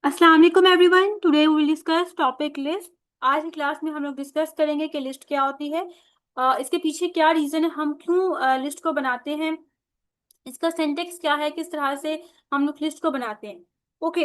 अस्सलाम वालेकुम everyone. Today we will discuss topic list. आज की क्लास में हम लोग डिस्कस करेंगे कि लिस्ट क्या होती है, इसके पीछे क्या रीजन है, हम क्यों लिस्ट को बनाते हैं, इसका सिंटेक्स क्या है, किस तरह से हम लोग लिस्ट को बनाते हैं। ओके,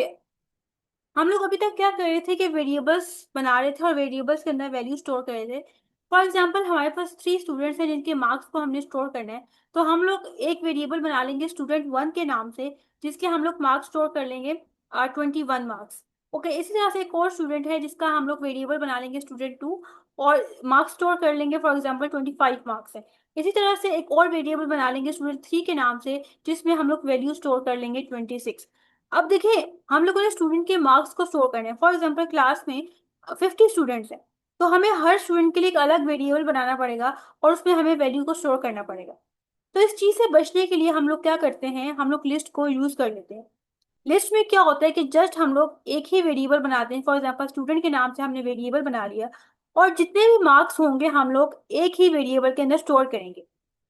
हम लोग अभी तक क्या कर रहे थे कि वेरिएबल्स बना रहे थे और वेरिएबल्स के अंदर वैल्यू स्टोर कर रहे थे। फॉर एग्जांपल हमारे पास 3 स्टूडेंट्स हैं जिनके मार्क्स को हमने स्टोर करना है, तो हम लोग एक वेरिएबल बना लेंगे स्टूडेंट 1 के नाम से, जिसके हम लोग मार्क्स स्टोर कर लेंगे 21 मार्क्स। ओके, इसी तरह से एक और स्टूडेंट है जिसका हम लोग वेरिएबल बना लेंगे स्टूडेंट 2 और मार्क्स स्टोर कर लेंगे, फॉर एग्जाम्पल 25 मार्क्स है। इसी तरह से एक और वेरिएबल बना लेंगे स्टूडेंट 3 के नाम से, जिसमें हम लोग वैल्यू स्टोर कर लेंगे 26। अब देखिए, हम लोगों ने स्टूडेंट के मार्क्स को स्टोर करने हैं। फॉर एग्जाम्पल क्लास में 50 स्टूडेंट्स हैं, तो हमें हर स्टूडेंट के लिए एक अलग वेरिएबल बनाना पड़ेगा और उसमें हमें वैल्यू को स्टोर करना पड़ेगा। तो इस चीज से बचने के लिए हम लोग क्या करते हैं, हम लोग लिस्ट को यूज कर लेते हैं। लिस्ट में क्या होता है कि जस्ट हम लोग एक ही वेरिएबल बनाते हैं। फॉर एग्जाम्पल स्टूडेंट के नाम से हमने वेरिएबल बना लिया और जितने भी मार्क्स होंगे हम लोग एक ही वेरिएबल के अंदर स्टोर करेंगे।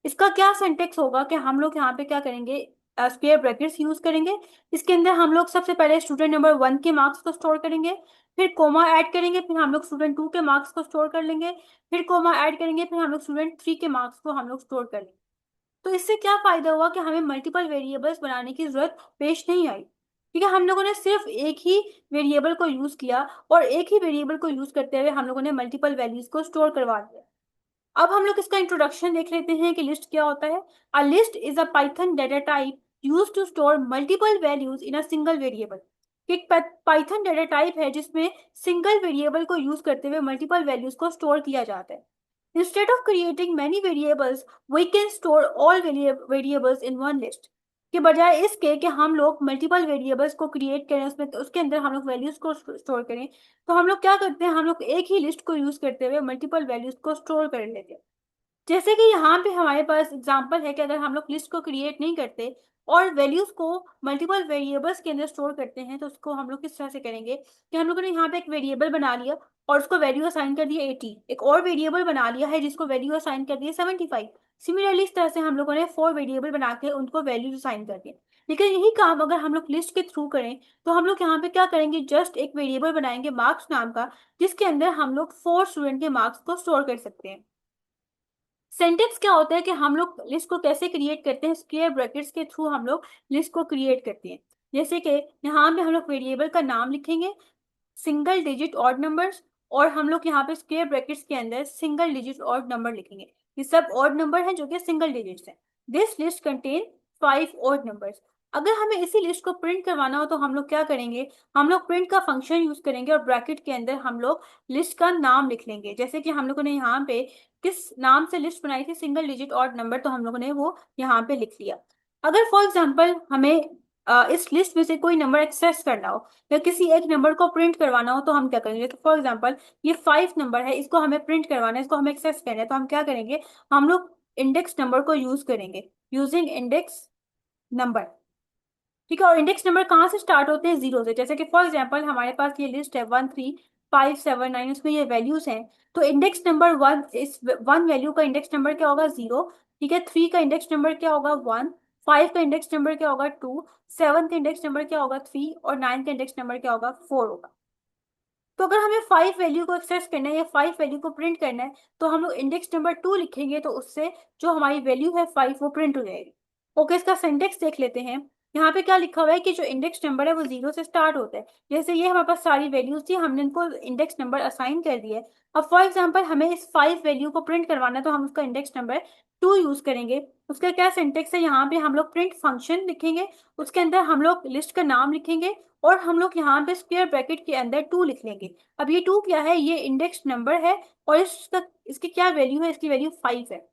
इसका क्या सिंटेक्स होगा कि हम लोग यहाँ पे क्या करेंगे, स्क्वायर ब्रैकेट्स यूज करेंगे। इसके अंदर हम लोग सबसे पहले स्टूडेंट नंबर 1 के मार्क्स को स्टोर करेंगे, फिर कोमा ऐड करेंगे, फिर हम लोग स्टूडेंट 2 के मार्क्स को स्टोर कर लेंगे, फिर कोमा ऐड करेंगे, फिर हम लोग स्टूडेंट 3 के मार्क्स को हम लोग स्टोर कर लेंगे। तो इससे क्या फायदा हुआ कि हमें मल्टीपल वेरिएबल्स बनाने की जरूरत पेश नहीं आई। ठीक है, हम लोगों ने सिर्फ एक ही वेरिएबल को यूज किया और एक ही वेरिएबल को यूज करते हुए हम लोगों ने मल्टीपल वैल्यूज को स्टोर करवा दिया। अब हम लोग इसका इंट्रोडक्शन देख लेते हैं कि लिस्ट क्या होता है। A list is a Python data type use to store multiple values in a single variable. एक पाइथन डेटा टाइप है जिसमें सिंगल वेरिएबल को यूज करते हुए मल्टीपल वैल्यूज को स्टोर किया जाता है। Instead of creating many variables, we can store all variables in one list। के बजाय इसके कि हम लोग मल्टीपल वेरिएबल्स को क्रिएट करें, उसमें उसके अंदर हम लोग वैल्यूज को स्टोर करें, तो हम लोग क्या करते हैं, हम लोग एक ही लिस्ट को यूज करते हुए मल्टीपल वैल्यूज को स्टोर कर लेते हैं। जैसे कि यहाँ पे हमारे पास एग्जांपल है कि अगर हम लोग लिस्ट को क्रिएट नहीं करते और वैल्यूज को मल्टीपल वेरिएबल्स के अंदर स्टोर करते हैं, तो उसको हम लोग किस तरह से करेंगे कि हम लोगों ने यहाँ पे एक वेरिएबल बना लिया और उसको वैल्यू असाइन कर दिया 80, एक और वेरिएबल बना लिया है जिसको वैल्यू असाइन कर दिया 75। सिमिलरली इस तरह से हम लोगों ने 4 वेरिएबल बना के उनको वैल्यूज असाइन कर दिए। लेकिन यही काम अगर हम लोग लिस्ट के थ्रू करें, तो हम लोग यहाँ पे क्या करेंगे, जस्ट एक वेरिएबल बनाएंगे मार्क्स नाम का, जिसके अंदर हम लोग 4 स्टूडेंट के मार्क्स को स्टोर कर सकते हैं। सेंटेंस क्या होता है कि हम लोग लिस्ट को कैसे क्रिएट करते हैं, स्क्वायर ब्रैकेट्स के थ्रू हम लोग लिस्ट को क्रिएट करते हैं। जैसे कि यहाँ पे हम लोग वेरिएबल का नाम लिखेंगे, सिंगल डिजिट ऑड नंबर्स, और हम लोग यहाँ पे स्क्वायर ब्रैकेट्स के अंदर सिंगल डिजिट ऑड नंबर लिखेंगे। ये सब ऑड नंबर है जो कि सिंगल डिजिट्स है। This list contain 5 odd numbers. अगर हमें इसी लिस्ट को प्रिंट करवाना हो तो हम लोग क्या करेंगे, हम लोग प्रिंट का फंक्शन यूज करेंगे और ब्रैकेट के अंदर हम लोग लिस्ट का नाम लिख लेंगे। जैसे कि हम लोगों ने यहाँ पे किस नाम से लिस्ट बनाई थी, सिंगल डिजिट ऑड नंबर, तो हम लोगों ने वो यहाँ पे लिख लिया। अगर फॉर एग्जाम्पल हमें इस लिस्ट में से कोई नंबर एक्सेस करना हो या किसी एक नंबर को प्रिंट करवाना हो, तो हम क्या करेंगे, तो फॉर एग्जाम्पल ये 5 नंबर है, इसको हमें प्रिंट करवाना है, इसको हमें एक्सेस करना है, तो हम क्या करेंगे, हम लोग इंडेक्स नंबर को यूज करेंगे, यूजिंग इंडेक्स नंबर। ठीक है, और इंडेक्स नंबर कहाँ से स्टार्ट होते हैं, 0 से। जैसे कि फॉर एग्जाम्पल हमारे पास ये लिस्ट है 13579, उसमें ये वैल्यूज हैं, तो इंडेक्स नंबर 1, इस 1 वैल्यू का इंडेक्स नंबर क्या होगा, 0। ठीक है, 3 का इंडेक्स नंबर क्या होगा, 1। 5 का इंडेक्स नंबर क्या होगा, 2। 7 का इंडेक्स नंबर क्या होगा, 3। और 9 का इंडेक्स नंबर क्या होगा, 4 होगा। तो अगर हमें 5 वैल्यू को एक्सेस करना है या 5 वैल्यू को प्रिंट करना है, तो हम लोग इंडेक्स नंबर 2 लिखेंगे, तो उससे जो हमारी वैल्यू है 5 वो प्रिंट हो जाएगी। ओके, इसका सिंटेक्स देख लेते हैं। यहाँ पे क्या लिखा हुआ है कि जो इंडेक्स नंबर है वो 0 से स्टार्ट होता है। जैसे ये हमारे पास सारी वैल्यूज थी, हमने इनको इंडेक्स नंबर असाइन कर दिया है। अब फॉर एग्जाम्पल हमें इस 5 वैल्यू को प्रिंट करवाना है, तो हम उसका इंडेक्स नंबर 2 यूज करेंगे। उसका क्या सिंटेक्स है, यहाँ पे हम लोग प्रिंट फंक्शन लिखेंगे, उसके अंदर हम लोग लिस्ट का नाम लिखेंगे और हम लोग यहाँ पे स्क्वायर ब्रैकेट के अंदर 2 लिख लेंगे। अब ये 2 क्या है, ये इंडेक्स नंबर है और इसकी क्या वैल्यू है, इसकी वैल्यू 5 है।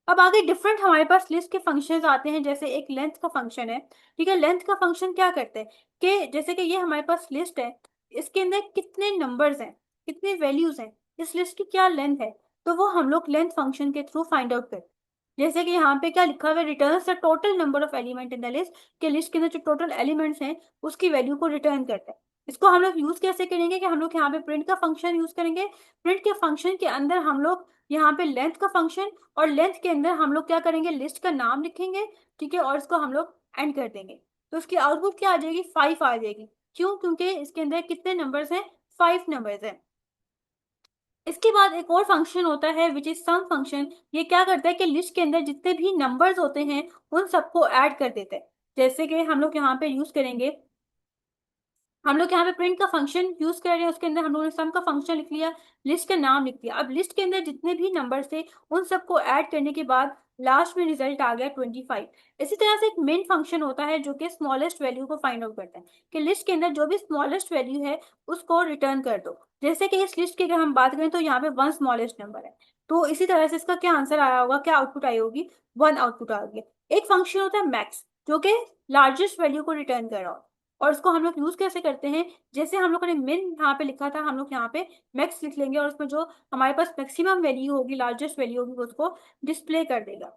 अब आगे डिफरेंट हमारे पास लिस्ट के फंक्शंस आते हैं, जैसे एक लेंथ का फंक्शन है। ठीक है, लेंथ का फंक्शन क्या करते हैं कि जैसे कि ये हमारे पास लिस्ट है, इसके अंदर कितने नंबर्स हैं, कितने वैल्यूज हैं, इस लिस्ट की क्या लेंथ है, तो वो हम लोग लेंथ फंक्शन के थ्रू फाइंड आउट करते हैं। जैसे कि यहाँ पे क्या लिखा हुआ है, returns the total number of element in the list, के लिस्ट के अंदर जो टोटल एलिमेंट्स हैं उसकी वैल्यू को रिटर्न करता है। इसको हम लोग यूज कैसे करेंगे कि हम लोग यहाँ पे प्रिंट का फंक्शन यूज करेंगे। प्रिंट के फंक्शन के अंदर हम लोग यहाँ पे लेंथ का फंक्शन, और लेंथ के अंदर हम लोग क्या करेंगे, लिस्ट का नाम लिखेंगे। ठीक है, और इसको हम लोग एंड कर देंगे, तो उसकी आउटपुट क्या आ जाएगी, 5 आ जाएगी। क्यों? क्योंकि इसके अंदर कितने नंबर्स हैं? 5 नंबर्स हैं। इसके बाद एक और फंक्शन होता है विच इज सम फंक्शन। ये क्या करता है कि लिस्ट के अंदर जितने भी नंबर्स होते हैं उन सबको ऐड कर देता है। जैसे कि हम लोग यहाँ पे यूज करेंगे, हम लोग यहाँ पे प्रिंट का फंक्शन यूज कर रहे हैं, उसके अंदर हम लोगों ने सम का फंक्शन लिख लिया, लिस्ट का नाम लिख दिया। अब लिस्ट के अंदर जितने भी नंबर थे उन सबको ऐड करने के बाद लास्ट में रिजल्ट आ गया 25। इसी तरह से एक मेन फंक्शन होता है जो कि स्मॉलेस्ट वैल्यू को फाइंड आउट करता है कि लिस्ट के अंदर जो भी स्मॉलेस्ट वैल्यू है उसको रिटर्न कर दो। जैसे कि इस लिस्ट की अगर हम बात करें तो यहाँ पे 1 स्मॉलेस्ट नंबर है, तो इसी तरह से इसका क्या आंसर आया होगा, क्या आउटपुट आई होगी? 1 आउटपुट आ गया। एक फंक्शन होता है मैक्स जो कि लार्जेस्ट वैल्यू को रिटर्न कर रहा हो, और उसको हम लोग यूज कैसे करते हैं? जैसे हम लोगों ने मिन यहाँ पे लिखा था, हम लोग यहाँ पे मैक्स लिख लेंगे और उसमें जो हमारे पास मैक्सिमम वैल्यू होगी, लार्जेस्ट वैल्यू होगी, वो उसको डिस्प्ले कर देगा।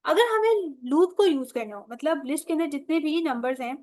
अगर हमें लूप को यूज करना हो, मतलब लिस्ट के अंदर जितने भी नंबर्स हैं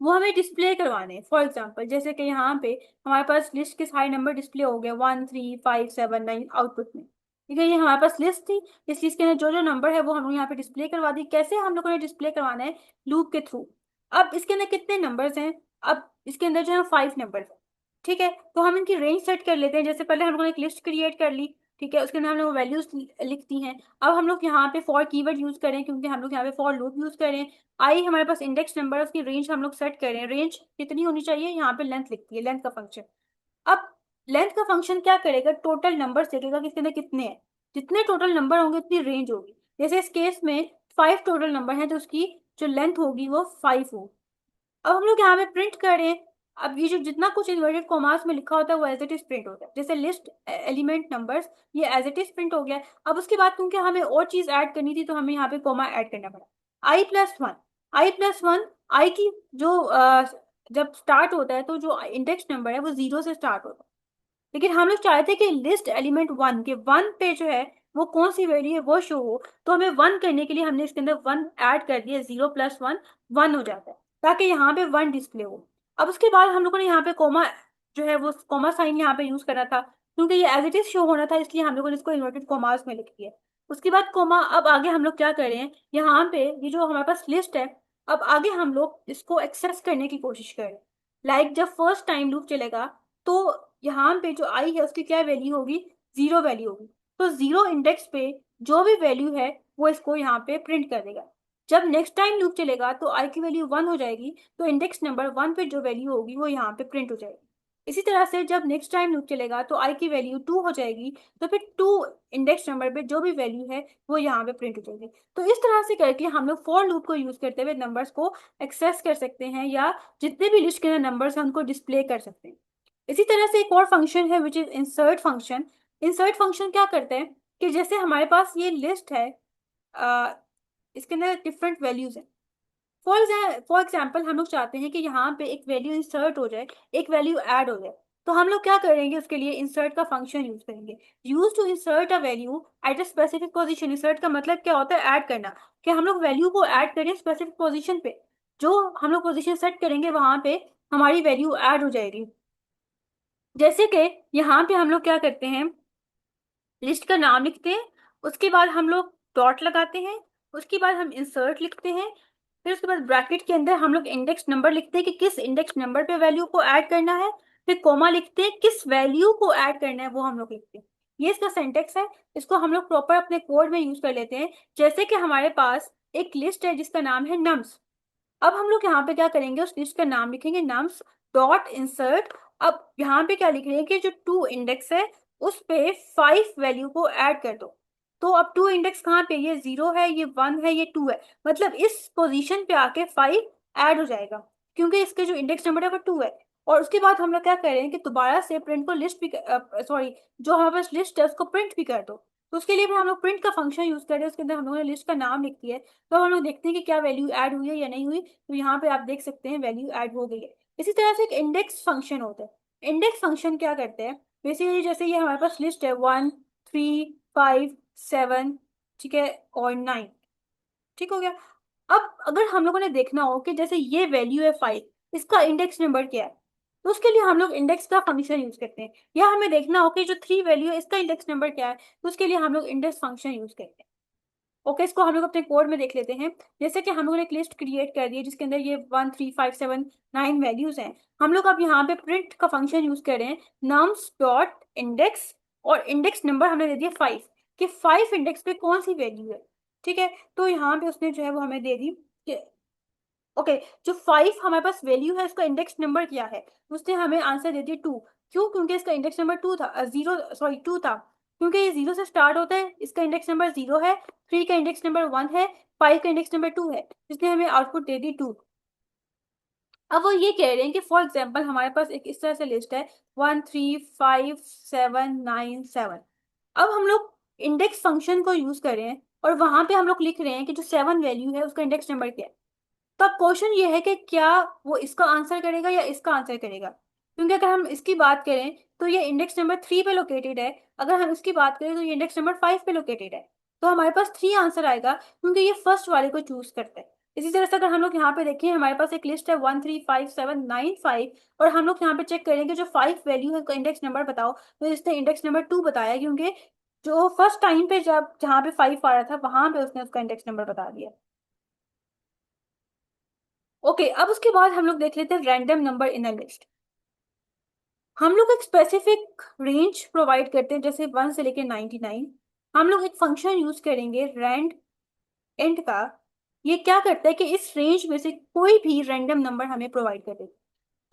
वो हमें डिस्प्ले करवाने हैं। फॉर एग्जाम्पल जैसे कि यहाँ पे हमारे पास लिस्ट के सारे नंबर डिस्प्ले हो गए 1 3 5 7 9 आउटपुट में। ठीक है, ये हमारे पास लिस्ट थी, इस लिस्ट के अंदर जो जो नंबर है वो हम लोग यहाँ पे डिस्प्ले करवा दी। कैसे हम लोगों ने डिस्प्ले करवाना है? लूप के थ्रू। अब इसके अंदर कितने नंबर्स हैं? अब इसके अंदर जो है 5 नंबर्स है। ठीक है, तो हम इनकी रेंज सेट कर लेते हैं। जैसे पहले हम लोगों ने एक लिस्ट क्रिएट कर ली, ठीक है, उसके अंदर हम लोग वैल्यूज लिख दी हैं। अब हम लोग यहाँ पे फॉर कीवर्ड यूज करें क्योंकि हम लोग यहाँ पे फॉर लूप यूज करें। आई हमारे पास इंडेक्स नंबर है, उसकी रेंज हम लोग सेट करें। रेंज कितनी होनी चाहिए? यहाँ पे लेंथ लिखती है, लेंथ का फंक्शन। अब लेंथ का फंक्शन क्या करेगा? टोटल नंबर देखेगा कि इसके अंदर कितने हैं, जितने टोटल नंबर होंगे उतनी रेंज होगी। जैसे इस केस में 5 टोटल नंबर हैं तो उसकी जो लेंथ होगी वो 5 होगी। अब हम लोग यहाँ पे प्रिंट करें। अब ये जो जितना कुछ इन्वर्टेड कॉमास में लिखा होता है वो एज इट इज प्रिंट होता है। जैसे लिस्ट एलिमेंट नंबर्स, ये एज इट इज प्रिंट हो गया। अब उसके बाद क्योंकि हमें और चीज ऐड करनी थी तो हमें यहाँ पे कॉमा ऐड करना पड़ा। i+1, i+1, आई की जो जब स्टार्ट होता है तो जो इंडेक्स नंबर है वो 0 से स्टार्ट होता है, लेकिन हम लोग चाहते हैं कि लिस्ट एलिमेंट 1 के 1 पे जो है वो कौन सी वैल्यू है वो शो हो। तो हमें 1 करने के लिए हमने इसके अंदर 1 ऐड कर दिया। 0+1 1 हो जाता है ताकि यहाँ पे 1 डिस्प्ले हो। अब उसके बाद हम लोगों ने यहाँ पे कोमा जो है वो कोमा साइन यहाँ पे यूज करा था क्योंकि ये एज इट इज शो होना था, इसलिए हम लोगों ने इसको इन्वर्टेड कोमास में लिख दिया। उसके बाद कोमा। अब आगे हम लोग क्या कर रहे हैं, यहाँ पे ये जो हमारे पास लिस्ट है, अब आगे हम लोग इसको एक्सेस करने की कोशिश कर रहे हैं। जब फर्स्ट टाइम लूप चलेगा तो यहाँ पे जो आई है उसकी क्या वैल्यू होगी? 0 वैल्यू होगी। तो 0 इंडेक्स पे जो भी वैल्यू है वो इसको यहाँ पे प्रिंट कर देगा। जब नेक्स्ट टाइम लूप चलेगा तो आई की वैल्यू 1 हो जाएगी, तो इंडेक्स नंबर 1 पे जो वैल्यू होगी वो यहाँ पे प्रिंट हो जाएगी। इसी तरह से जब नेक्स्ट टाइम लूप चलेगा तो आई की वैल्यू 2 हो जाएगी, तो फिर 2 इंडेक्स नंबर पे जो भी वैल्यू है वो यहाँ पे प्रिंट हो जाएगी। तो इस तरह से करके हम लोग फॉर लूप को यूज करते हुए नंबर्स को एक्सेस कर सकते हैं या जितने भी लिस्ट के अंदर नंबर्स हैं उनको डिस्प्ले कर सकते हैं। इसी तरह से एक और फंक्शन है which is insert function. Insert function क्या करते हैं कि जैसे हमारे पास ये लिस्ट है, इसके अंदर डिफरेंट वैल्यूज हैं। फॉर एग्जाम्पल हम लोग चाहते हैं कि यहाँ पे एक वैल्यू इंसर्ट हो जाए, एक वैल्यू ऐड हो जाए। तो हम लोग क्या करेंगे? उसके लिए इंसर्ट का फंक्शन यूज करेंगे। Use to insert a value at a specific position. Insert का मतलब क्या होता है? ऐड करना। कि हम लोग वैल्यू को ऐड करें स्पेसिफिक पोजीशन पे, जो हम लोग पोजीशन सेट करेंगे वहां पे हमारी वैल्यू ऐड हो जाएगी। जैसे कि यहाँ पे हम लोग क्या करते हैं, लिस्ट का नाम लिखते हैं, उसके बाद हम लोग डॉट लगाते हैं, उसके बाद हम इंसर्ट लिखते हैं, फिर उसके बाद ब्रैकेट के अंदर हम लोग इंडेक्स नंबर लिखते हैं कि किस इंडेक्स नंबर पे वैल्यू को ऐड करना है, फिर कोमा लिखते हैं, किस वैल्यू को ऐड करना है वो हम लोग लिखते हैं। ये इसका सिंटेक्स है, इसको हम लोग प्रॉपर अपने कोड में यूज कर लेते हैं। जैसे कि हमारे पास एक लिस्ट है जिसका नाम है नम्स। अब हम लोग यहाँ पे क्या करेंगे, उस लिस्ट का नाम लिखेंगे नम्स डॉट इंसर्ट। अब यहाँ पे क्या लिख रहे हैं कि जो 2 इंडेक्स है उस पे 5 वैल्यू को ऐड कर दो। तो अब 2 इंडेक्स कहाँ पे? ये 0 है, ये 1 है, ये 2 है, मतलब इस पोजीशन पे आके 5 ऐड हो जाएगा क्योंकि इसके जो इंडेक्स नंबर है वो 2 है। और उसके बाद हम लोग क्या कर रहे हैं कि दोबारा से प्रिंट को लिस्ट भी, सॉरी, जो हमारे पास लिस्ट है उसको प्रिंट भी कर दो। तो उसके लिए भी हम लोग प्रिंट का फंक्शन यूज कर रहे हैं, उसके अंदर हम लोगों ने लिस्ट का नाम लिख दिया है। तो हम लोग देखते हैं कि क्या वैल्यू ऐड हुई है या नहीं हुई। तो यहाँ पे आप देख सकते हैं वैल्यू ऐड हो गई है। इसी तरह से एक इंडेक्स फंक्शन होता है। इंडेक्स फंक्शन क्या करते हैं? बेसिकली जैसे ये हमारे पास लिस्ट है 1 3 5 7, ठीक है, और 9, ठीक हो गया। अब अगर हम लोगों ने देखना हो कि जैसे ये वैल्यू है 5, इसका इंडेक्स नंबर क्या है, तो उसके लिए हम लोग इंडेक्स का फंक्शन यूज करते हैं। या हमें देखना हो कि जो 3 वैल्यू है इसका इंडेक्स नंबर क्या है, तो उसके लिए हम लोग इंडेक्स फंक्शन यूज करते हैं। ओके, इसको हम लोग अपने कोड में देख लेते हैं। जैसे कि हम लोगों ने एक लिस्ट क्रिएट कर दी है जिसके अंदर ये 1 3 5 7 9 वैल्यूज हैं। हम लोग अब यहाँ पे प्रिंट का फंक्शन यूज कर रहे हैं, नम्स डॉट इंडेक्स, और इंडेक्स नंबर हमने दे दिया 5, कि 5 इंडेक्स पे कौन सी वैल्यू है। ठीक है, तो यहाँ पे उसने जो है वो हमें दे दी कि ओके, जो 5 हमारे पास वैल्यू है उसका इंडेक्स नंबर क्या है, उसने हमें आंसर दे दिया 2। क्यों? क्योंकि इसका इंडेक्स नंबर 2 था, 0 सॉरी 2 था, क्योंकि ये 0 से स्टार्ट होता है, इसका इंडेक्स नंबर 0 है, 3 का इंडेक्स नंबर 1 है, 5 का इंडेक्स नंबर 2 है, इसलिए हमें आउटपुट दे दी 2। अब वो ये कह रहे हैं कि फॉर एग्जाम्पल हमारे पास एक इस तरह से लिस्ट है 1 3 5 7 9 7। अब हम लोग इंडेक्स फंक्शन को यूज कर रहे हैं और वहां पे हम लोग लिख रहे हैं कि जो 7 वैल्यू है उसका इंडेक्स नंबर क्या है। तो अब क्वेश्चन ये है कि क्या वो इसका आंसर करेगा या इसका आंसर करेगा, क्योंकि अगर हम इसकी बात करें तो ये इंडेक्स नंबर 3 पे लोकेटेड है, अगर हम इसकी बात करें तो ये इंडेक्स नंबर 5 पे लोकेटेड है। तो हमारे पास 3 आंसर आएगा क्योंकि ये फर्स्ट वाले को चूज करता है। इसी तरह से अगर हम लोग यहाँ पे देखें, हमारे पास एक लिस्ट है 1 3 5 7 9 5, और हम लोग यहाँ पे चेक करेंगे जो 5 वैल्यू है उसका इंडेक्स नंबर बताओ, तो इसने इंडेक्स नंबर 2 बताया, क्योंकि जो फर्स्ट टाइम पे जब जहाँ पे 5 आ रहा था वहां पे उसने उसका इंडेक्स नंबर बता दिया। ओके, अब उसके बाद हम लोग देख लेते हैं random number in a list. हम लोग एक स्पेसिफिक रेंज प्रोवाइड करते हैं, जैसे 1 से लेके 99। हम लोग एक फंक्शन यूज करेंगे रैंड इंट का। ये क्या करता है कि इस रेंज में से कोई भी रैंडम नंबर हमें प्रोवाइड कर देगा।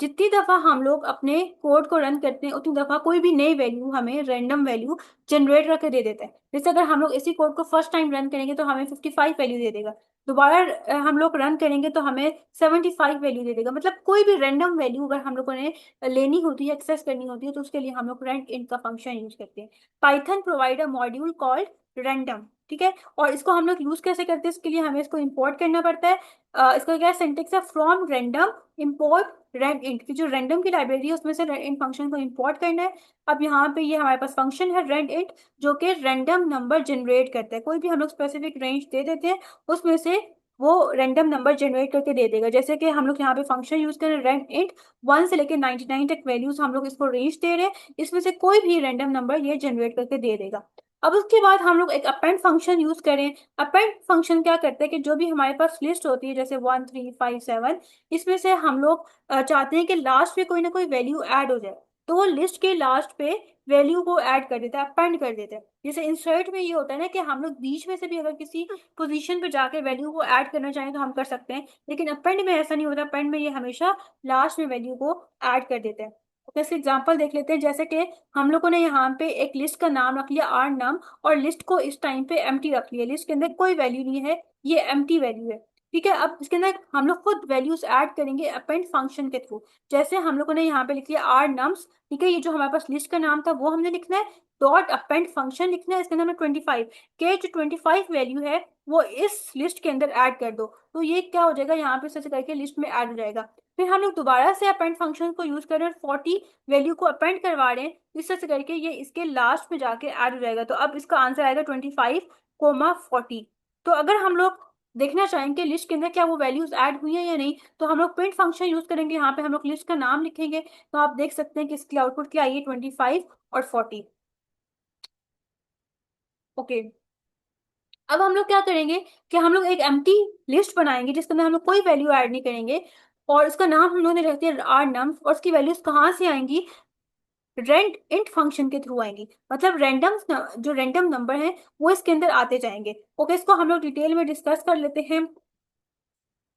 जितनी दफा हम लोग अपने कोड को रन करते हैं उतनी दफा कोई भी नई वैल्यू हमें रैंडम वैल्यू जनरेट करके दे देता है। जैसे अगर हम लोग इसी कोड को फर्स्ट टाइम रन करेंगे तो हमें 55 वैल्यू दे देगा, दोबारा हम लोग रन करेंगे तो हमें 75 वैल्यू दे देगा। मतलब कोई भी रैंडम वैल्यू अगर हम लोगों ने लेनी होती है, एक्सेस करनी होती है, तो उसके लिए हम लोग रैंड इन का फंक्शन यूज करते हैं। Python provide a module called random. ठीक है, और इसको हम लोग यूज कैसे करते हैं, इसके लिए हमें इसको इंपोर्ट करना पड़ता है। इसका क्या सिंटेक्स है, from random import randint, की जो रैंडम की लाइब्रेरी है उसमें से इन फंक्शन को इंपोर्ट करना है। अब यहाँ पे ये हमारे पास फंक्शन है रैंड इंट, जो कि रैंडम नंबर जनरेट करता है। कोई भी हम लोग स्पेसिफिक रेंज दे देते हैं, उसमें से वो रैंडम नंबर जनरेट करके दे देगा। जैसे कि हम लोग यहाँ पे फंक्शन यूज कर रहे हैं रैंड इंट, 1 से लेके 99 तक वैल्यूज हम लोग इसको रेंज दे रहे हैं, इसमें से कोई भी रैंडम नंबर ये जनरेट करके दे देगा। अब उसके बाद हम लोग एक अपेंड फंक्शन यूज करें। अपेंड फंक्शन क्या करता है कि जो भी हमारे पास लिस्ट होती है जैसे 1 3 5 7, इसमें से हम लोग चाहते हैं कि लास्ट पे कोई ना कोई वैल्यू ऐड हो जाए, तो वो लिस्ट के लास्ट पे वैल्यू को ऐड कर देता है, अपेंड कर देता है। जैसे इंसर्ट में ये होता है ना कि हम लोग बीच में से भी अगर किसी पोजीशन पे जाके वैल्यू को ऐड करना चाहें तो हम कर सकते हैं, लेकिन अपेंड में ऐसा नहीं होता। अपेंड में ये हमेशा लास्ट में वैल्यू को ऐड कर देता है। तो इसके एग्जाम्पल देख लेते हैं, जैसे कि हम लोगों ने यहाँ पे एक लिस्ट का नाम रख लिया आर नाम, और लिस्ट को इस टाइम पे एम्प्टी रख लिया, लिस्ट के अंदर कोई वैल्यू नहीं है, ये एम्प्टी वैल्यू है। ठीक है, अब इसके अंदर हम लोग खुद वैल्यूज ऐड करेंगे अपेंड फंक्शन के थ्रू। जैसे हम लोगों ने यहाँ पे लिख लिया आर नम्स, ठीक है, ये जो हमारे पास लिस्ट का नाम था वो हमने लिखना है, डॉट अपेंड फंक्शन लिखना है, इसके अंदर हमें 25 के जो 25 वैल्यू है वो इस लिस्ट के अंदर ऐड कर दो, तो ये क्या हो जाएगा, यहाँ पे ऐसे करके लिस्ट में ऐड हो जाएगा। फिर हम लोग दोबारा से अपेंड फंक्शन को यूज कर रहे हैं, 40 वैल्यू को अपेंड करवा रहे हैं, इस तरह से करके ये इसके लास्ट में जाके ऐड हो जाएगा। तो अब इसका आंसर आएगा 25 40। तो अगर हम लोग देखना चाहेंगे लिस्ट के अंदर क्या वो वैल्यूज ऐड हुई है या नहीं, तो हम लोग प्रिंट फंक्शन यूज करेंगे, यहाँ पे हम लोग लिस्ट का नाम लिखेंगे, तो आप देख सकते हैं कि इसकी आउटपुट क्या आई है, 25 और 40। ओके, अब हम लोग क्या करेंगे कि हम लोग एक एम्प्टी लिस्ट बनाएंगे जिसके अंदर हम लोग कोई वैल्यू ऐड नहीं करेंगे, और उसका नाम हम लोगों ने रख दिया आर नम्स, और उसकी वैल्यूज कहाँ से आएंगी, रेंड इंट फंक्शन के थ्रू आएंगी। मतलब रैंडम जो रैंडम नंबर है वो इसके अंदर आते जाएंगे। ओके, इसको हम लोग डिटेल में डिस्कस कर लेते हैं।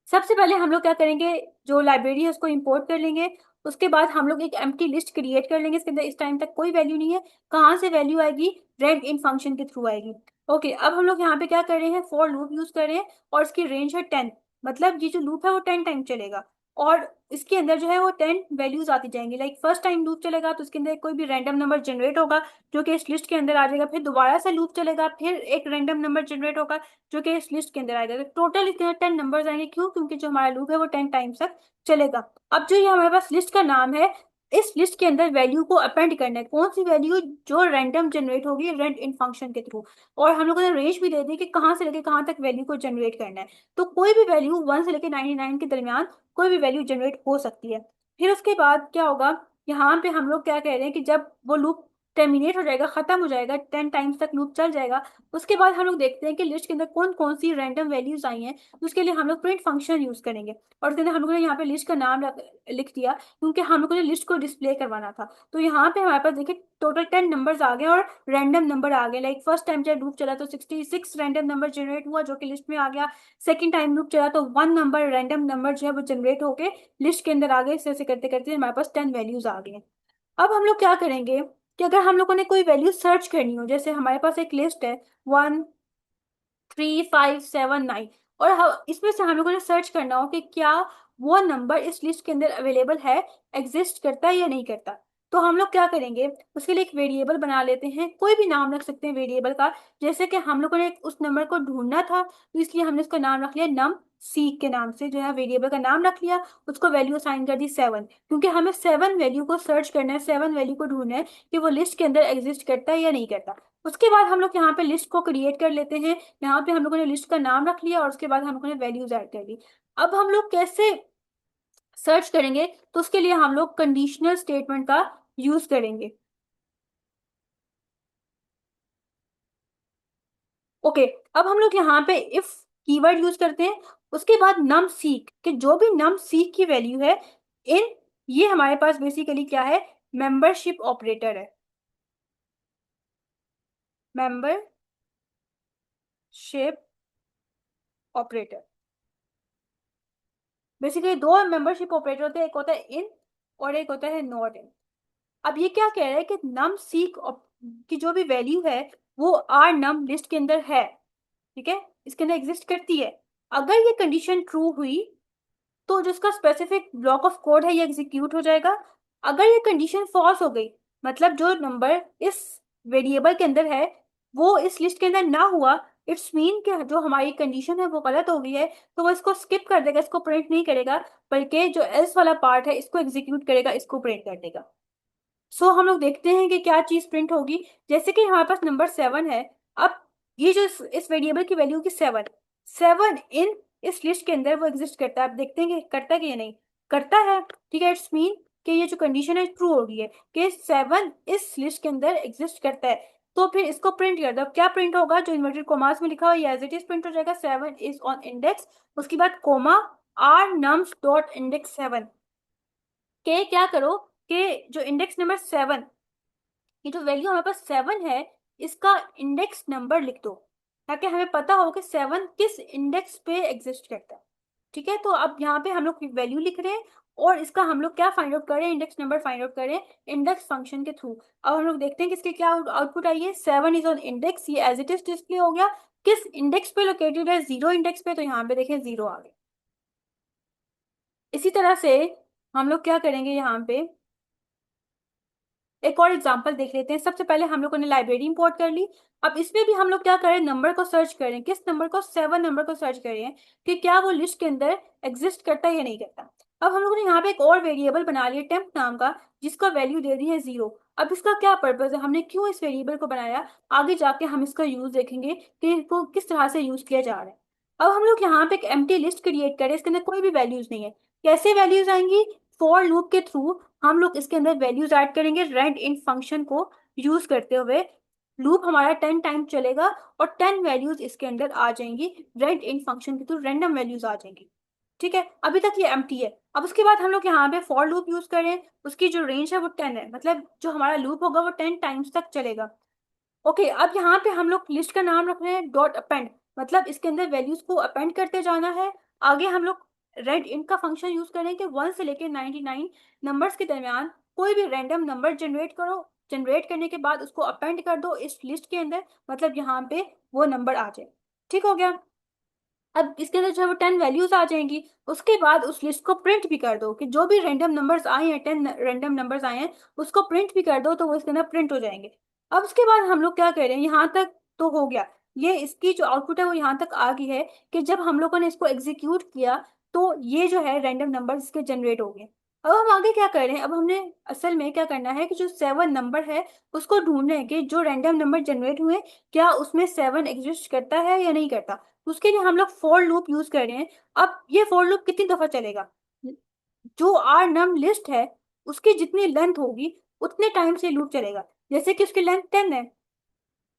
सबसे पहले हम लोग क्या करेंगे, जो लाइब्रेरी है उसको इंपोर्ट कर लेंगे। उसके बाद हम लोग एक एम्प्टी लिस्ट क्रिएट कर लेंगे, इसके अंदर इस टाइम तक कोई वैल्यू नहीं है, कहाँ से वैल्यू आएगी, रेंड इन फंक्शन के थ्रू आएगी। ओके, अब हम लोग यहाँ पे क्या कर रहे हैं, फॉर लूप यूज कर रहे हैं, और इसकी रेंज है 10। मतलब ये जो लूप है वो 10 टाइम चलेगा, और इसके अंदर जो है वो 10 वैल्यूज आती जाएंगी। लाइक फर्स्ट टाइम लूप चलेगा तो इसके अंदर कोई भी रैंडम नंबर जनरेट होगा जो कि इस लिस्ट के अंदर आ जाएगा, फिर दोबारा से लूप चलेगा, फिर एक रैंडम नंबर जनरेट होगा जो कि इस लिस्ट के अंदर आएगा। तो टोटल इसके अंदर 10 नंबर्स आएंगे। क्यों? क्योंकि जो हमारा लूप है वो 10 टाइम्स तक चलेगा। अब जो ये हमारे पास लिस्ट का नाम है, इस लिस्ट के अंदर वैल्यू को अपेंड करना है, कौन सी वैल्यू, जो रैंडम जनरेट होगी रेंड इन फंक्शन के थ्रू। और हम लोगों ने रेंज भी दे दी कि कहाँ से लेके कहाँ तक वैल्यू को जनरेट करना है, तो कोई भी वैल्यू 1 से लेके 99 के दरमियान कोई भी वैल्यू जनरेट हो सकती है। फिर उसके बाद क्या होगा, यहाँ पे हम लोग क्या कह रहे हैं कि जब वो लूप टर्मिनेट हो जाएगा, खत्म हो जाएगा, 10 टाइम्स तक लूप चल जाएगा। उसके बाद हम लोग देखते हैं कि लिस्ट के अंदर कौन कौन सी रैंडम वैल्यूज आई हैं। उसके लिए हम लोग प्रिंट फंक्शन यूज करेंगे, और उसके अंदर हम लोगों ने यहाँ पे लिस्ट का नाम लिख दिया, क्योंकि हम लोगों ने लिस्ट को डिस्प्ले करवाना था। तो यहाँ पे हमारे पास देखिए टोटल 10 नंबर्स आ गए और रैंडम नंबर आ गए। लाइक फर्स्ट टाइम जब लूप चला तो 66 रैंडम नंबर जनरेट हुआ जो कि लिस्ट में आ गया। सेकंड टाइम लूप चला तो 1 नंबर रैंडम नंबर जो है वो जनरेट होके लिस्ट के अंदर आ गए। इस तरह से करते करते हमारे पास 10 वैल्यूज आ गई। अब हम लोग क्या करेंगे कि अगर हम लोगों ने कोई वैल्यू सर्च करनी हो, जैसे हमारे पास एक लिस्ट है 1 3 5 7 9, और इसमें से हम लोगों ने सर्च करना हो कि क्या वो नंबर इस लिस्ट के अंदर अवेलेबल है, एग्जिस्ट करता है या नहीं करता। तो हम लोग क्या करेंगे, उसके लिए एक वेरिएबल बना लेते हैं, कोई भी नाम रख सकते हैं वेरिएबल का। जैसे कि हम लोगों ने उस नंबर को ढूंढना था, तो इसलिए हमने उसका नाम रख लिया नम सी के नाम से, जो है वेरिएबल का नाम रख लिया। उसको वैल्यू असाइन कर दी 7, क्योंकि हमें 7 वैल्यू को सर्च करना है, 7 वैल्यू को ढूंढना है कि वो लिस्ट के अंदर एग्जिस्ट करता है या नहीं करता। उसके बाद हम लोग यहाँ पे लिस्ट को क्रिएट कर लेते हैं। यहाँ पे हम लोगों ने लिस्ट का नाम रख लिया और उसके बाद हम लोगों ने वैल्यूज ऐड कर दी। अब हम लोग कैसे सर्च करेंगे, तो उसके लिए हम लोग कंडीशनल स्टेटमेंट का यूज करेंगे। ओके, अब हम लोग यहाँ पे इफ कीवर्ड यूज करते हैं। उसके बाद नम सीक कि जो भी नम सीक की वैल्यू है इन, ये हमारे पास बेसिकली क्या है, मेंबरशिप ऑपरेटर है। मेंबरशिप ऑपरेटर, बेसिकली दो मेंबरशिप ऑपरेटर होते हैं, एक होता है इन और एक होता है नॉट इन। अब ये क्या कह रहा है कि नम सीक की जो भी वैल्यू है वो आर नम लिस्ट के अंदर है, ठीक है, इसके अंदर एग्जिस्ट करती है। अगर ये कंडीशन ट्रू हुई तो जो इसका स्पेसिफिक ब्लॉक ऑफ कोड है ये एग्जीक्यूट हो जाएगा। अगर ये कंडीशन फॉल्स हो गई, मतलब जो नंबर इस वेरिएबल के अंदर है वो इस लिस्ट के अंदर ना हुआ, इट्स मीन कि जो हमारी कंडीशन है वो गलत हो गई है, तो वो इसको स्किप कर देगा, इसको प्रिंट नहीं करेगा, बल्कि जो एल्स वाला पार्ट है इसको एग्जीक्यूट करेगा, इसको प्रिंट कर देगा। हम लोग देखते हैं कि क्या चीज प्रिंट होगी। जैसे कि हमारे पास नंबर 7 है। अब ये जो इस वेरिएबल की वैल्यू की 7, 7 इन इस लिस्ट के अंदर वो एग्जिस्ट करता है। आप देखते हैं कि करता है कि ये नहीं करता है, ठीक है। इट्स मीन कि ये जो कंडीशन है ट्रू हो गई है कि 7 इस लिस्ट के अंदर एग्जिस्ट करता है। तो फिर इसको प्रिंट कर दो। अब क्या प्रिंट होगा, जो इन्वर्टेड कोमास में लिखा हुआ है एज इट इज प्रिंट हो जाएगा, 7 इज ऑन इंडेक्स, उसके बाद comma r nums dot index 7 के क्या करो कि जो इंडेक्स नंबर 7, ये जो वैल्यू हमारे पास 7 है, इसका इंडेक्स नंबर लिख दो, ताकि हमें पता हो कि 7 किस इंडेक्स पे एग्जिस्ट करता है, ठीक है। तो अब यहाँ पे हम लोग वैल्यू लिख रहे हैं और इसका हम लोग क्या फाइंड आउट कर रहे हैं, इंडेक्स नंबर फाइंड आउट कर रहे हैं इंडेक्स फंक्शन के थ्रू। अब हम लोग देखते हैं कि इसके क्या आउटपुट आई है। 7 इज ऑन इंडेक्स, ये एज इट इज डिस्प्ले हो गया। किस इंडेक्स पे लोकेटेड है, 0 इंडेक्स पे, तो यहाँ पे देखें 0 आ गया। इसी तरह से हम लोग क्या करेंगे, यहाँ पे एक और एग्जांपल देख लेते हैं। सबसे पहले हम लोगों ने लाइब्रेरी इंपोर्ट कर ली। अब इसमें भी हम लोग क्या करें, नंबर को सर्च करें। किस नंबर को, 7 नंबर को सर्च करें कि क्या वो लिस्ट के अंदर एग्जिस्ट करता है या नहीं करता। अब हम लोगों ने यहाँ पे एक और वेरिएबल बना लिया टेम्प नाम का, जिसका वैल्यू दे दी है 0। अब इसका क्या पर्पज है, हमने क्यों इस वेरिएबल को बनाया, आगे जाके हम इसका यूज देखेंगे कि इसको किस तरह से यूज किया जा रहा है। अब हम लोग यहाँ पे एक एम्प्टी लिस्ट क्रिएट करें, इसके अंदर कोई भी वैल्यूज नहीं है। कैसे वैल्यूज आएंगी, फॉर लूप के थ्रू हम लोग इसके अंदर वैल्यूज ऐड करेंगे रेंट इन फंक्शन को यूज करते हुए। लूप हमारा 10 टाइम चलेगा और 10 वैल्यूज इसके अंदर आ जाएंगी, रेंट इन फंक्शन के थ्रू रैंडम वैल्यूज आ जाएंगी, ठीक है। अभी तक ये एम्प्टी है। अब उसके बाद हम लोग यहाँ पे फॉर लूप यूज करें, उसकी जो रेंज है वो 10 है, मतलब जो हमारा लूप होगा वो 10 टाइम्स तक चलेगा। ओके, अब यहाँ पे हम लोग लिस्ट का नाम रख रहे हैं डॉट अपेंड, मतलब इसके अंदर वैल्यूज को अपेंड करते जाना है। आगे हम लोग रेड इन का फंक्शन यूज करें कि 1 से लेके 99 नंबर्स के दरमियान कोई भी रैंडम नंबर जनरेट करो। जनरेट करने के बाद उसको अपेंड कर दो इस लिस्ट के अंदर, मतलब यहाँ पे वो नंबर आ जाए, ठीक हो गया। अब इसके अंदर जो है वो 10 वैल्यूज आ जाएंगी। उसके बाद उस लिस्ट को प्रिंट भी कर दो कि जो भी रैंडम नंबर्स आए हैं, 10 रैंडम नंबर्स आए हैं, उसको प्रिंट भी कर दो, तो वो इसके अंदर प्रिंट हो जाएंगे। अब उसके बाद हम लोग क्या कर रहे हैं, यहाँ तक तो हो गया। ये इसकी जो आउटपुट है वो यहाँ तक आ गई है कि जब हम लोगों ने इसको एग्जीक्यूट किया तो ये जो है रैंडम नंबर इसके जनरेट हो गए। अब हम आगे क्या कर रहे हैं, अब हमने असल में क्या करना है कि जो 7 नंबर है उसको ढूंढना है कि जो रैंडम नंबर जनरेट हुए क्या उसमें 7 एग्जिस्ट करता है या नहीं करता। उसके लिए हम लोग फॉर लूप यूज कर रहे हैं। अब ये फॉर लूप कितनी दफा चलेगा, जो आर नम लिस्ट है उसकी जितनी लेंथ होगी उतने टाइम से लूप चलेगा। जैसे कि उसकी लेंथ 10 है,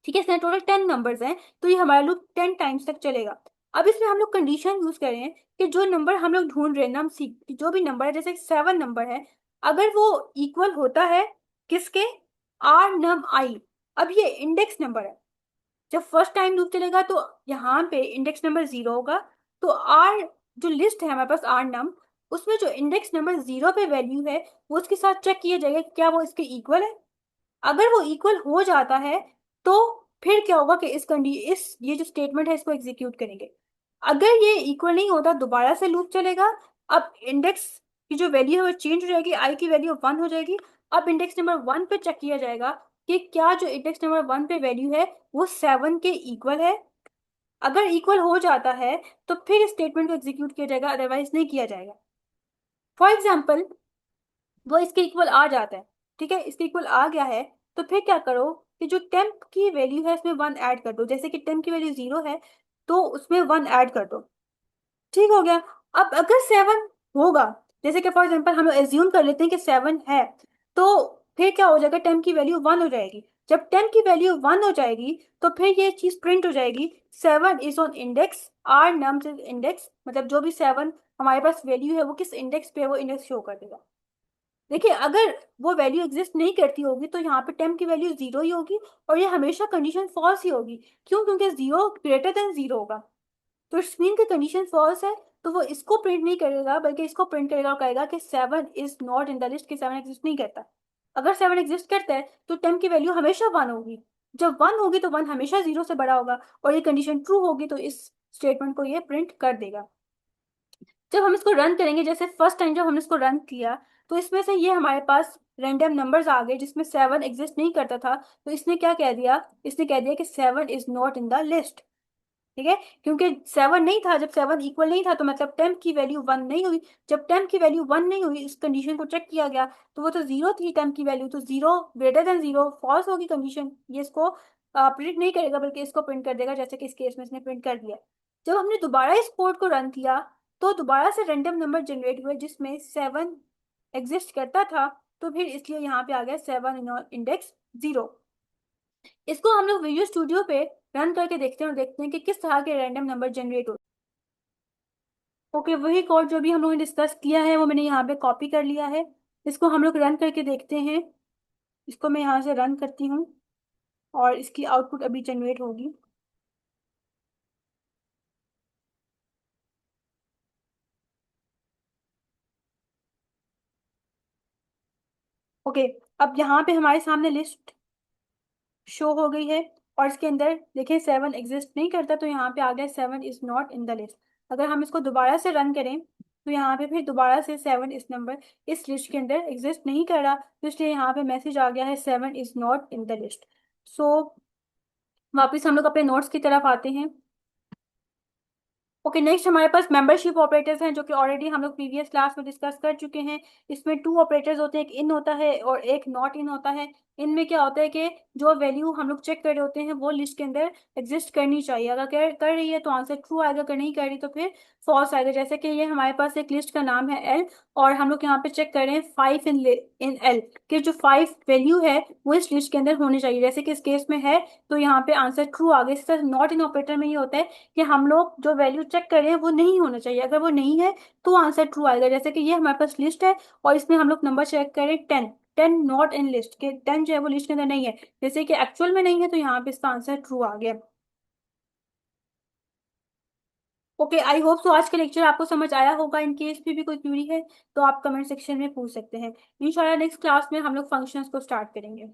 ठीक है, इसमें टोटल 10 नंबर्स हैं, तो ये हमारा लूप 10 टाइम्स तक चलेगा। अब इसमें हम लोग कंडीशन यूज कर रहे हैं कि जो नंबर हम लोग ढूंढ रहे हैं, नम सी जो भी नंबर है, जैसे 7 नंबर है, अगर वो इक्वल होता है किसके, आर नम आई। अब ये इंडेक्स नंबर है, जब फर्स्ट टाइम लूप चलेगा तो यहाँ पे इंडेक्स नंबर 0 होगा, तो आर जो लिस्ट है हमारे पास आर नम, उसमें जो इंडेक्स नंबर 0 पे वैल्यू है वो उसके साथ चेक किया जाएगा कि क्या वो इसके इक्वल है। अगर वो इक्वल हो जाता है तो फिर क्या होगा कि इस ये जो स्टेटमेंट है इसको एग्जीक्यूट करेंगे। अगर ये इक्वल नहीं होता दोबारा से लूप चलेगा। अब इंडेक्स की जो वैल्यू है वो चेंज हो जाएगी, आई की वैल्यू 1 हो जाएगी। अब इंडेक्स नंबर 1 पे चेक किया जाएगा कि क्या जो इंडेक्स नंबर 1 पे वैल्यू है वो 7 के इक्वल है। अगर इक्वल हो जाता है तो फिर इस स्टेटमेंट को एग्जीक्यूट किया जाएगा, अदरवाइज नहीं किया जाएगा। फॉर एग्जाम्पल वो इसके इक्वल आ जाता है, ठीक है, इसके इक्वल आ गया है, तो फिर क्या करो कि जो टेम्प की वैल्यू है इसमें 1 ऐड कर दो। जैसे कि टेम्प की वैल्यू 0 है तो उसमें 1 ऐड कर दो, ठीक हो गया। अब अगर 7 होगा, जैसे कि फॉर एग्जाम्पल हम लोग एज्यूम कर लेते हैं कि 7 है, तो फिर क्या हो जाएगा, टेम्प की वैल्यू 1 हो जाएगी। जब टेम्प की वैल्यू 1 हो जाएगी तो फिर ये चीज प्रिंट हो जाएगी, 7 is on index r nums is index, मतलब जो भी 7 हमारे पास वैल्यू है वो किस इंडेक्स पे है वो इंडेक्स शो कर देगा। देखिए अगर वो वैल्यू एग्जिस्ट नहीं करती होगी तो यहाँ पे टेम्प की वैल्यू 0 ही होगी, और ये हमेशा कंडीशन फॉल्स ही होगी। क्यों? क्योंकि 0 ग्रेटर देन 0 होगा, तो इट्स मीन की कंडीशन फॉल्स है। तो वो इसको प्रिंट नहीं करेगा बल्कि इसको प्रिंट करेगा और कहेगा कि 7 is not in the list, कि 7 एग्जिस्ट नहीं करता। अगर 7 एग्जिस्ट करता है तो टेम्प की वैल्यू हमेशा 1 होगी। जब 1 होगी तो 1 हमेशा 0 से बड़ा होगा, और ये कंडीशन ट्रू होगी तो इस स्टेटमेंट को ये प्रिंट कर देगा। जब हम इसको रन करेंगे, जैसे फर्स्ट टाइम जब हमने इसको रन किया तो इसमें से ये हमारे पास रैंडम नंबर्स आ गए जिसमें 7 एग्जिस्ट नहीं करता था। तो इसने क्या कह दिया, इसने कह दिया कि 7 is not in the list, ठीक है, क्योंकि 7 नहीं था। जब 7 इक्वल नहीं था तो मतलब टेम्प की वैल्यू 1 नहीं हुई। जब टेम्प की वैल्यू 1 नहीं हुई, इस कंडीशन को चेक किया गया तो वो तो 0 थी टेम्प की वैल्यू, तो 0 ग्रेटर देन 0 फॉल्स होगी कंडीशन, ये इसको प्रिंट नहीं करेगा बल्कि इसको प्रिंट कर देगा, जैसे कि इस केस में इसने प्रिंट कर दिया। जब हमने दोबारा इस कोड को रन किया तो दोबारा से रैंडम नंबर जनरेट हुए जिसमें 7 एग्जिस्ट करता था, तो फिर इसलिए यहाँ पे आ गया 7 इंडेक्स 0। इसको हम लोग विजुअल स्टूडियो पे रन करके देखते हैं और देखते हैं कि किस तरह के रैंडम नंबर जनरेट होते हैं। ओके, वही कोड जो भी हम लोगों ने डिस्कस किया है वो मैंने यहाँ पे कॉपी कर लिया है। इसको हम लोग रन करके देखते हैं। इसको मैं यहाँ से रन करती हूँ और इसकी आउटपुट अभी जनरेट होगी। ओके, अब यहाँ पे हमारे सामने लिस्ट शो हो गई है, और इसके अंदर देखें 7 एग्जिस्ट नहीं करता, तो यहाँ पे आ गया 7 is not in the list. अगर हम इसको दोबारा से रन करें तो यहाँ पे फिर दोबारा से 7 इस नंबर इस लिस्ट के अंदर एग्जिस्ट नहीं कर रहा, तो इसलिए यहाँ पे मैसेज आ गया है 7 is not in the list. So वापिस हम लोग अपने नोट्स की तरफ आते हैं। ओके, नेक्स्ट हमारे पास मेंबरशिप ऑपरेटर्स हैं जो कि ऑलरेडी हम लोग प्रीवियस क्लास में डिस्कस कर चुके हैं। इसमें 2 ऑपरेटर्स होते हैं, एक इन होता है और एक नॉट इन होता है। इनमें क्या होता है कि जो वैल्यू हम लोग चेक कर रहे होते हैं वो लिस्ट के अंदर एग्जिस्ट करनी चाहिए। अगर कर रही है तो आंसर ट्रू आएगा, अगर नहीं कर रही तो फिर फॉल्स आएगा। जैसे कि ये हमारे पास एक लिस्ट का नाम है एल, और हम लोग यहाँ पे चेक कर रहे हैं 5 इन एल, कि जो 5 वैल्यू है वो इस लिस्ट के अंदर होनी चाहिए, जैसे कि इस केस में है, तो यहाँ पे आंसर ट्रू आ गया। इस तरह नॉट इन ऑपरेटर में ये होता है कि हम लोग जो वैल्यू चेक कर रहे हैं वो नहीं होना चाहिए, अगर वो नहीं है तो आंसर ट्रू आएगा। जैसे कि ये हमारे पास लिस्ट है और इसमें हम लोग नंबर चेक करें 10, 10 नॉट इन लिस्ट, के 10 जो है वो लिस्ट के अंदर नहीं है, जैसे कि एक्चुअल में नहीं है, तो यहाँ पे इसका आंसर ट्रू आ गया। ओके, आई होप सो आज का लेक्चर आपको समझ आया होगा। इन केस भी कोई क्वेरी है तो आप कमेंट सेक्शन में पूछ सकते हैं। इंशाल्लाह नेक्स्ट क्लास में हम लोग फंक्शंस को स्टार्ट करेंगे।